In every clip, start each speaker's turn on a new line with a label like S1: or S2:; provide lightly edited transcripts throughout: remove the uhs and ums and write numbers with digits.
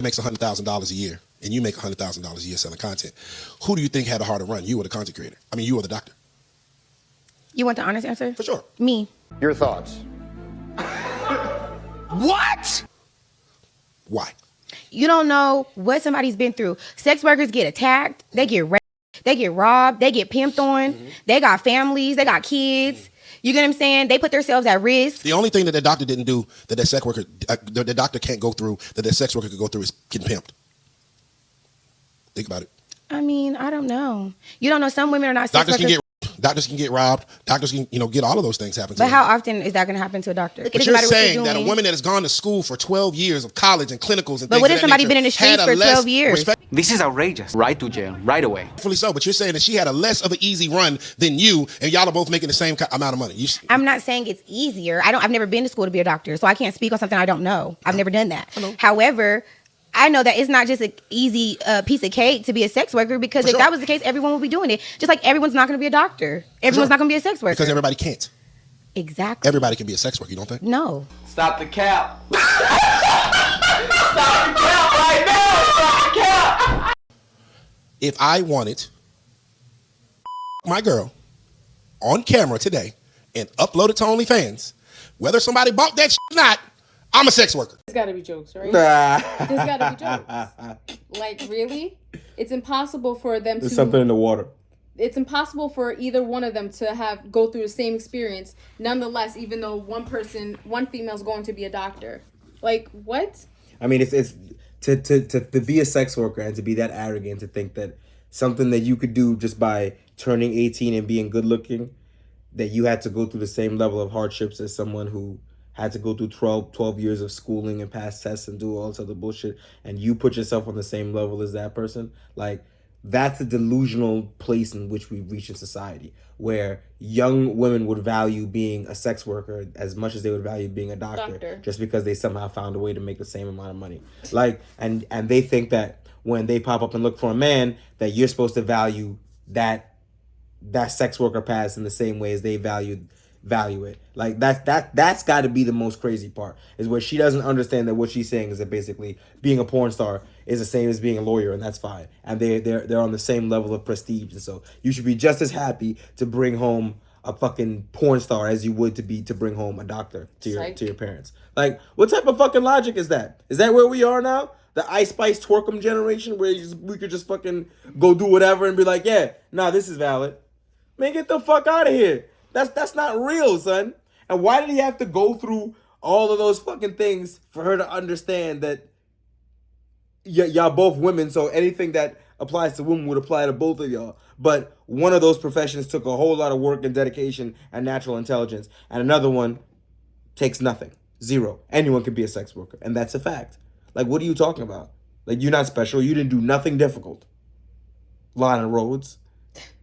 S1: makes $100,000 a year and you make $100,000 a year selling content, who do you think had a harder run, you or the content creator? I mean, you or the doctor?
S2: You want the honest answer?
S1: For sure.
S2: Me.
S3: Your thoughts?
S1: What? Why?
S2: You don't know what somebody's been through. Sex workers get attacked. They get raped. They get robbed. They get pimped on. They got families. They got kids. You get what I'm saying? They put themselves at risk.
S1: The only thing that the doctor didn't do that that sex worker, the doctor can't go through, that the sex worker could go through is getting pimped. Think about it.
S2: I mean, I don't know. You don't know. Some women are not sex
S1: Doctors
S2: workers.
S1: doctors can get robbed. Doctors can, get all of those things happen to
S2: But
S1: them.
S2: how often is that going to happen to a doctor?
S1: But you're saying that a woman that has gone to school for 12 years of college and clinicals and
S2: But
S1: things
S2: what
S1: of
S2: if
S1: that
S2: somebody
S1: nature
S2: been in the streets
S1: had a
S2: for
S1: less
S2: 12 years?
S4: This is outrageous. Right to jail, right away.
S1: Rightfully so, but you're saying that she had a less of an easy run than you, and y'all are both making the same amount of money.
S2: I'm not saying it's easier. I've never been to school to be a doctor, so I can't speak on something I don't know. I've never done that. However, I know that it's not just an easy piece of cake to be a sex worker, because if that was the case, everyone would be doing it. Just like everyone's not going to be a doctor. Everyone's not going to be a sex worker.
S1: Because everybody can't.
S2: Exactly.
S1: Everybody can be a sex worker, you don't think?
S2: No.
S4: Stop the cap. Stop the cap right now. Stop the cap.
S1: If I wanted my girl on camera today and upload it to OnlyFans, whether somebody bought that shit or not, I'm a sex worker.
S5: There's gotta be jokes, right? There's gotta be jokes. Like, really? It's impossible for them
S6: There's something in the water.
S5: It's impossible for either one of them to go through the same experience. Nonetheless, even though one female's going to be a doctor. Like, what?
S6: I mean, it's to be a sex worker and to be that arrogant to think that something that you could do just by turning 18 and being good looking, that you had to go through the same level of hardships as someone who had to go through 12 years of schooling and pass tests and do all this other bullshit, and you put yourself on the same level as that person. Like, that's a delusional place in which we reach in society, where young women would value being a sex worker as much as they would value being a doctor. Just because they somehow found a way to make the same amount of money. Like, and they think that when they pop up and look for a man, that you're supposed to value that sex worker pass in the same way as they value it. Like, that's got to be the most crazy part, is where she doesn't understand that what she's saying is that basically being a porn star is the same as being a lawyer, and that's fine, and they're on the same level of prestige, and so you should be just as happy to bring home a fucking porn star as you would to bring home a doctor to your parents. Like, what type of fucking logic is that? Is that where we are now? The Ice Spice Twerkum generation, where we could just fucking go do whatever and be like, yeah, nah, this is valid. Man, get the fuck out of here. That's not real, son. And why did he have to go through all of those fucking things for her to understand that y'all both women, so anything that applies to women would apply to both of y'all. But one of those professions took a whole lot of work and dedication and natural intelligence, and another one takes nothing. Zero. Anyone can be a sex worker, and that's a fact. Like, what are you talking about? Like, you're not special. You didn't do nothing difficult. Lana Rhodes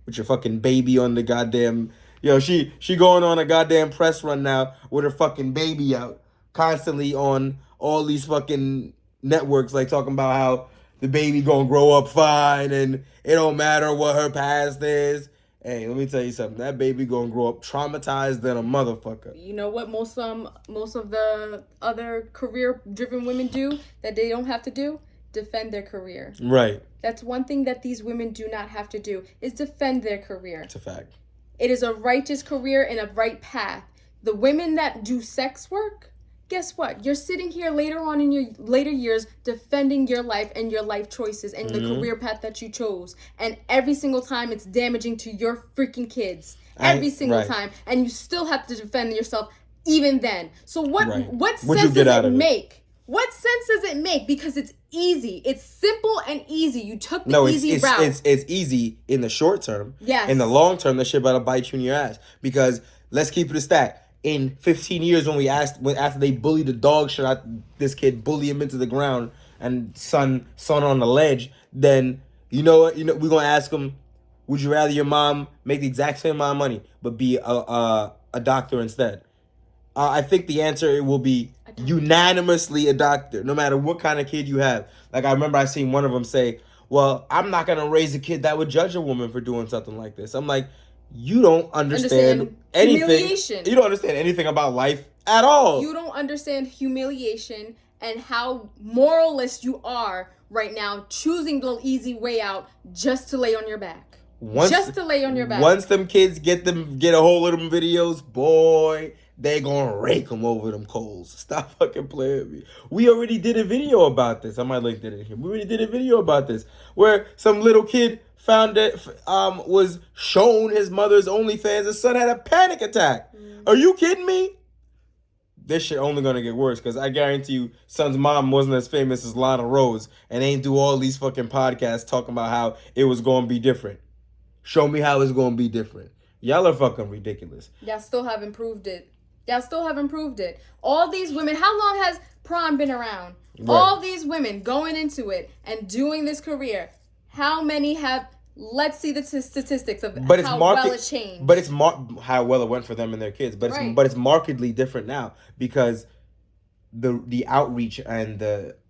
S6: with your fucking baby on the goddamn... Yo, she going on a goddamn press run now with her fucking baby out, constantly on all these fucking networks, like talking about how the baby gonna grow up fine and it don't matter what her past is. Hey, let me tell you something. That baby gonna grow up traumatized than a motherfucker.
S5: You know what most of the other career-driven women do that they don't have to do? Defend their career.
S6: Right.
S5: That's one thing that these women do not have to do, is defend their career.
S6: It's a fact.
S5: It is a righteous career and a right path. The women that do sex work, guess what? You're sitting here later on in your later years defending your life and your life choices and the career path that you chose. And every single time it's damaging to your freaking kids. Every single time. And you still have to defend yourself even then. So what sense does it make? What sense does it make? Because it's easy. It's simple and easy. You took the easy route.
S6: It's easy in the short term.
S5: Yes.
S6: In the long term, that shit about to bite you in your ass. Because let's keep it a stack. In 15 years, after they bully the dog shit out this kid, bully him into the ground, and son on the ledge, then you know what? We're gonna ask him, would you rather your mom make the exact same amount of money but be a doctor instead? I think the answer will be unanimously a doctor, no matter what kind of kid you have. Like, I remember I seen one of them say, well, I'm not going to raise a kid that would judge a woman for doing something like this. I'm like, you don't understand anything.
S5: Humiliation.
S6: You don't understand anything about life at all.
S5: You don't understand humiliation and how moralist you are right now, choosing the easy way out just to lay on your back. Just to lay on your back.
S6: Once them kids get a hold of them videos, boy, they gonna rake them over them coals. Stop fucking playing with me. We already did a video about this. I might link it in here. We already did a video about this where some little kid found that was shown his mother's OnlyFans. His son had a panic attack. Are you kidding me? This shit only gonna get worse because I guarantee you, son's mom wasn't as famous as Lana Rose and ain't do all these fucking podcasts talking about how it was gonna be different. Show me how it's gonna be different. Y'all are fucking ridiculous.
S5: Y'all still haven't proved it. Y'all still haven't proved it. All these women, how long has prom been around? Right. All these women going into it and doing this career, how many have, let's see the statistics of how well it changed.
S6: But it's how well it went for them and their kids. But it's markedly different now because the outreach and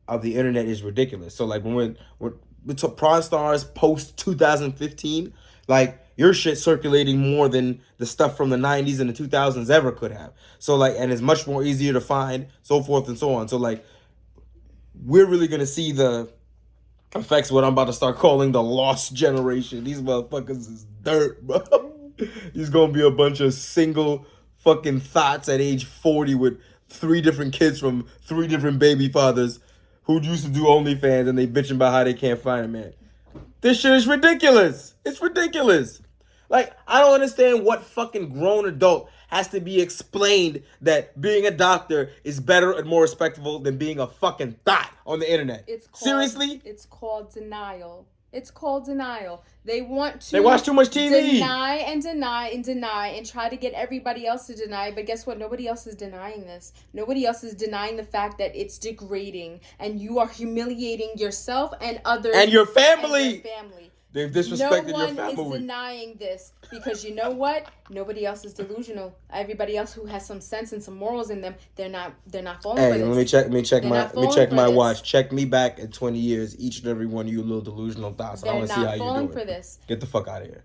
S6: of the internet is ridiculous. So like when we took Prawn Stars post 2015, like your shit circulating more than the stuff from the 90s and the 2000s ever could have. So like, and it's much more easier to find, so forth and so on. So like, we're really gonna see the effects what I'm about to start calling the lost generation. These motherfuckers is dirt, bro. He's gonna be a bunch of single fucking thoughts at age 40 with 3 different kids from 3 different baby fathers who used to do OnlyFans and they bitching about how they can't find a man. This shit is ridiculous. It's ridiculous. Like, I don't understand what fucking grown adult has to be explained that being a doctor is better and more respectable than being a fucking thought on the internet. Seriously?
S5: It's called denial. It's called denial. They want to...
S6: They watch too much TV.
S5: Deny and deny and deny and try to get everybody else to deny. But guess what? Nobody else is denying this. Nobody else is denying the fact that it's degrading. And you are humiliating yourself and others.
S6: And your family. They've disrespected your family.
S5: No one is denying this because you know what? Nobody else is delusional. Everybody else who has some sense and some morals in them, they're not falling for this.
S6: Hey, let me check my watch. Check me back in 20 years. Each and every one of you little delusional thoughts. I want to see how you're doing.
S5: For this.
S6: Get the fuck out of here.